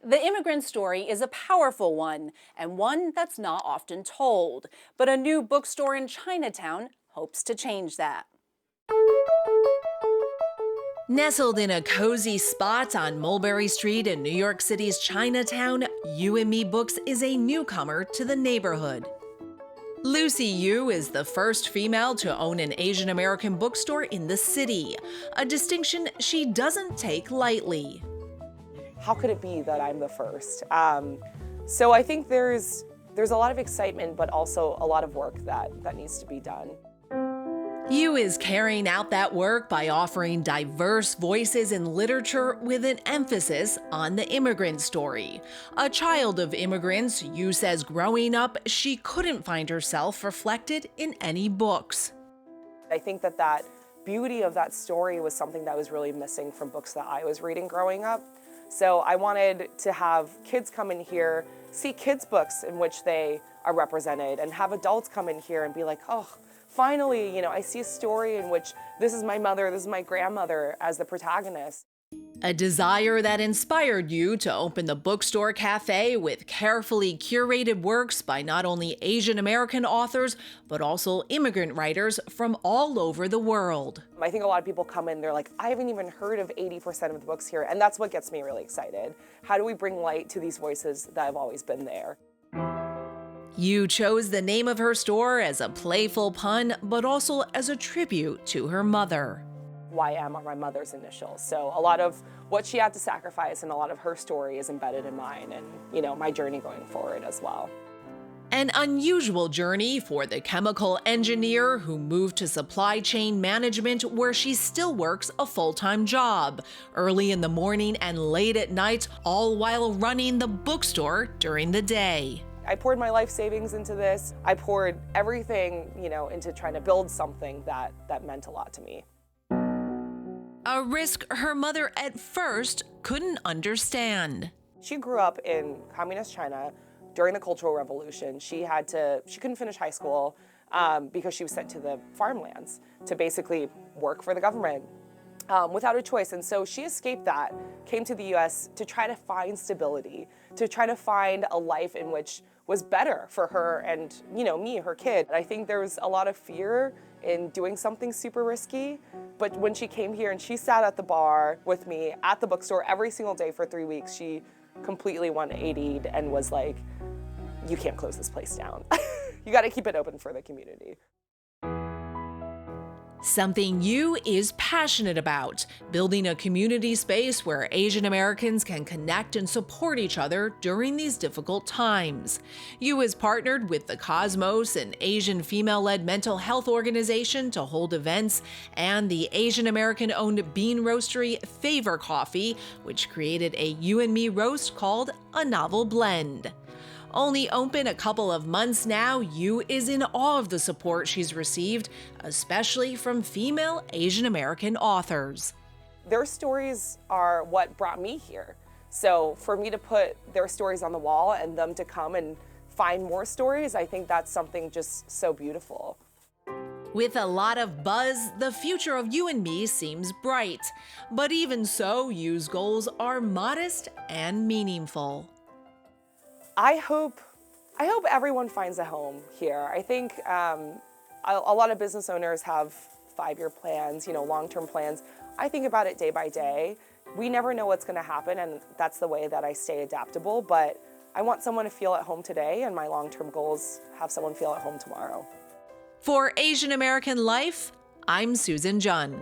The immigrant story is a powerful one, and one that's not often told. But a new bookstore in Chinatown hopes to change that. Nestled in a cozy spot on Mulberry Street in New York City's Chinatown, You and Me Books is a newcomer to the neighborhood. Lucy Yu is the first female to own an Asian American bookstore in the city, a distinction she doesn't take lightly. How could it be that I'm the first? So I think there's a lot of excitement, but also a lot of work that needs to be done. Yu is carrying out that work by offering diverse voices in literature with an emphasis on the immigrant story. A child of immigrants, Yu says growing up, she couldn't find herself reflected in any books. I think that beauty of that story was something that was really missing from books that I was reading growing up. So I wanted to have kids come in here, see kids' books in which they are represented, and have adults come in here and be like, oh, finally, I see a story in which this is my mother, this is my grandmother as the protagonist. A desire that inspired Yu to open the bookstore cafe with carefully curated works by not only Asian American authors, but also immigrant writers from all over the world. I think a lot of people come in, they're like, I haven't even heard of 80% of the books here, and that's what gets me really excited. How do we bring light to these voices that have always been there? Yu chose the name of her store as a playful pun, but also as a tribute to her mother. YM are my mother's initials, so a lot of what she had to sacrifice and a lot of her story is embedded in mine and, my journey going forward as well. An unusual journey for the chemical engineer who moved to supply chain management, where she still works a full-time job, early in the morning and late at night, all while running the bookstore during the day. I poured my life savings into this. I poured everything, into trying to build something that meant a lot to me. A risk her mother at first couldn't understand. She grew up in communist China during the Cultural Revolution. She couldn't finish high school because she was sent to the farmlands to basically work for the government without a choice. And so she escaped that, came to the US to try to find stability, to try to find a life in which was better for her and, me, her kid. I think there was a lot of fear in doing something super risky, but when she came here and she sat at the bar with me at the bookstore every single day for 3 weeks, she completely 180'd and was like, you can't close this place down. You gotta keep it open for the community. Something Yu is passionate about, building a community space where Asian Americans can connect and support each other during these difficult times. Yu has partnered with the Cosmos, an Asian female-led mental health organization, to hold events, and the Asian American-owned bean roastery Favor Coffee, which created a You and Me roast called A Novel Blend. Only open a couple of months now, Yu is in awe of the support she's received, especially from female Asian American authors. Their stories are what brought me here. So for me to put their stories on the wall and them to come and find more stories, I think that's something just so beautiful. With a lot of buzz, the future of You and Me seems bright. But even so, Yu's goals are modest and meaningful. I hope everyone finds a home here. I think a lot of business owners have 5-year plans, long-term plans. I think about it day by day. We never know what's going to happen, and that's the way that I stay adaptable. But I want someone to feel at home today, and my long-term goals have someone feel at home tomorrow. For Asian American Life, I'm Susan Jhun.